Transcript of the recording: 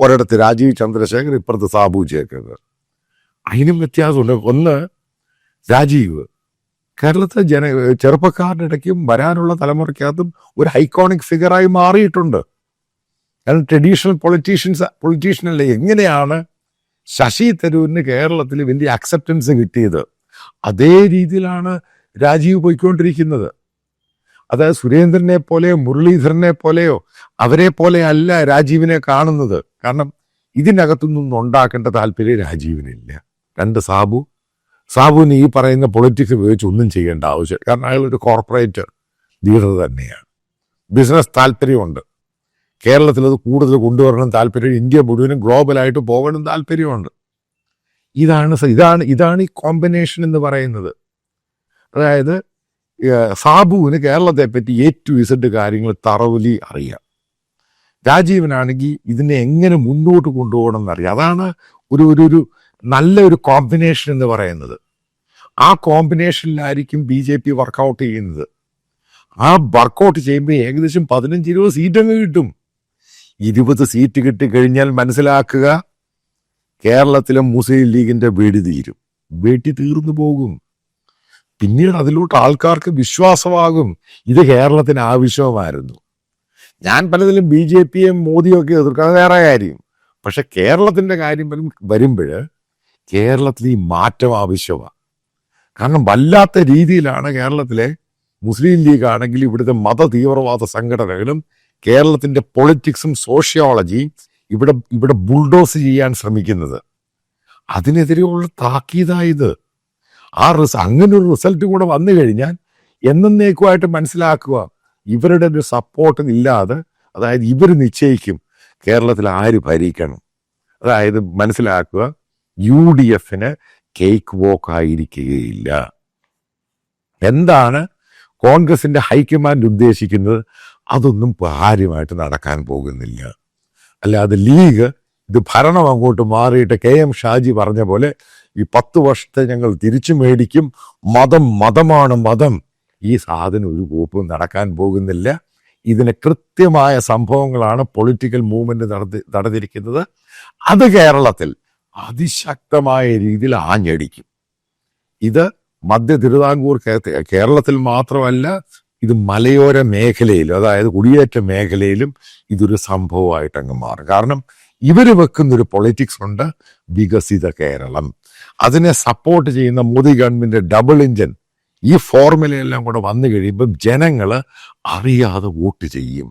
ഒരിടത്ത് രാജീവ് ചന്ദ്രശേഖർ, ഇപ്പുറത്ത് സാബു ജേക്കബ്. അതിനും വ്യത്യാസമുണ്ട്. ഒന്ന്, രാജീവ് കേരളത്തിലെ ചെറുപ്പക്കാരുടെ ഇടയ്ക്കും വരാനുള്ള തലമുറയ്ക്കകത്തും ഒരു ഐക്കോണിക് ഫിഗറായി മാറിയിട്ടുണ്ട്. കാരണം ട്രഡീഷണൽ പൊളിറ്റീഷ്യനല്ലേ. എങ്ങനെയാണ് ശശി തരൂരിന് കേരളത്തിൽ വലിയ അക്സെപ്റ്റൻസ് കിട്ടിയത്, അതേ രീതിയിലാണ് രാജീവ് പോയിക്കൊണ്ടിരിക്കുന്നത്. അതായത് സുരേന്ദ്രനെ പോലെയോ മുരളീധരനെ പോലെയോ അവരെ പോലെ അല്ല രാജീവിനെ കാണുന്നത്. കാരണം ഇതിനകത്തുനിന്നും ഉണ്ടാക്കേണ്ട താല്പര്യം രാജീവിനില്ല. രണ്ട്, സാബുവിന് ഈ പറയുന്ന പൊളിറ്റിക്സ് ഉപയോഗിച്ച് ഒന്നും ചെയ്യേണ്ട ആവശ്യം. കാരണം അയാളൊരു കോർപ്പറേറ്റ് ലീഡർ തന്നെയാണ്. ബിസിനസ് താല്പര്യമുണ്ട്. കേരളത്തിൽ അത് കൂടുതൽ കൊണ്ടുവരണം താല്പര്യം. ഇന്ത്യ മുഴുവനും ഗ്ലോബലായിട്ട് പോകണം താല്പര്യമുണ്ട്. ഇതാണ് ഈ കോമ്പിനേഷൻ എന്ന് പറയുന്നത്. അതായത് സാബുവിന് കേരളത്തെ പറ്റി A to Z കാര്യങ്ങൾ തറവലി അറിയാം. രാജീവനാണെങ്കിൽ ഇതിനെ എങ്ങനെ മുന്നോട്ട് കൊണ്ടുപോകണം എന്നറിയാം. അതാണ് ഒരു നല്ലൊരു കോമ്പിനേഷൻ എന്ന് പറയുന്നത്. ആ കോമ്പിനേഷനിലായിരിക്കും BJP വർക്കൗട്ട് ചെയ്യുന്നത്. ആ വർക്കൗട്ട് ചെയ്യുമ്പോൾ ഏകദേശം 15-20 സീറ്റങ്ങ് കിട്ടും. 20 സീറ്റ് കിട്ടിക്കഴിഞ്ഞാൽ മനസ്സിലാക്കുക, കേരളത്തിലെ മുസ്ലിം ലീഗിന്റെ വെടി തീർന്നു പോകും. പിന്നീട് അതിലോട്ട് ആൾക്കാർക്ക് വിശ്വാസമാകും ഇത് കേരളത്തിന് ആവശ്യമായിരുന്നു. ഞാൻ പലതിലും BJPയും മോദിയും ഒക്കെ എതിർക്കാൻ വേറെ കാര്യം. പക്ഷെ കേരളത്തിന്റെ കാര്യം വരുമ്പോൾ കേരളത്തിൽ ഈ മാറ്റം ആവശ്യമാണ്. കാരണം വല്ലാത്ത രീതിയിലാണ് കേരളത്തിലെ മുസ്ലിം ലീഗ് ആണെങ്കിൽ ഇവിടുത്തെ മത തീവ്രവാദ സംഘടനകളും കേരളത്തിന്റെ പൊളിറ്റിക്സും സോഷ്യോളജിയും ഇവിടെ ബുൾഡോസ് ചെയ്യാൻ ശ്രമിക്കുന്നത്. അതിനെതിരെയുള്ള താക്കീതായത്. അങ്ങനൊരു റിസൾട്ട് കൂടെ വന്നു കഴിഞ്ഞാൽ എന്നേക്കുമായിട്ട് മനസ്സിലാക്കുക, ഇവരുടെ ഒരു സപ്പോർട്ട് ഇല്ലാതെ, അതായത് ഇവർ നിശ്ചയിക്കും കേരളത്തിൽ ആര് ഭരിക്കണം. അതായത് മനസ്സിലാക്കുക, UDF കേക്ക് വോക്ക് ആയിരിക്കുകയില്ല. എന്താണ് കോൺഗ്രസിന്റെ ഹൈക്കമാൻഡ് ഉദ്ദേശിക്കുന്നത് അതൊന്നും കാര്യമായിട്ട് നടക്കാൻ പോകുന്നില്ല. അല്ലാതെ ലീഗ് ഇത് ഭരണം അങ്ങോട്ട് മാറിയിട്ട് KM ഷാജി പറഞ്ഞ പോലെ ഈ 10 വർഷത്തെ ഞങ്ങൾ തിരിച്ചു മേടിക്കും, മതമാണ്. ഈ സാധനം ഒരു കോപ്പും നടക്കാൻ പോകുന്നില്ല. ഇതിന് കൃത്യമായ സംഭവങ്ങളാണ് പൊളിറ്റിക്കൽ മൂവ്മെന്റ് നടന്നിരിക്കുന്നത്. അത് കേരളത്തിൽ അതിശക്തമായ രീതിയിൽ ആഞ്ഞടിക്കും. ഇത് മധ്യ തിരുവിതാംകൂർ കേരളത്തിൽ മാത്രമല്ല, ഇത് മലയോര മേഖലയിലും, അതായത് കുടിയേറ്റ മേഖലയിലും ഇതൊരു സംഭവമായിട്ട് അങ്ങ് മാറും. കാരണം ഇവർ വെക്കുന്നൊരു പൊളിറ്റിക്സ് ഉണ്ട്, വികസിത കേരളം. അതിനെ സപ്പോർട്ട് ചെയ്യുന്ന മോദി ഗവൺമെന്റ് ഡബിൾ എഞ്ചിൻ ഈ ഫോർമുലയെല്ലാം കൂടെ വന്നു കഴിയുമ്പം ജനങ്ങൾ അറിയാതെ വോട്ട് ചെയ്യും.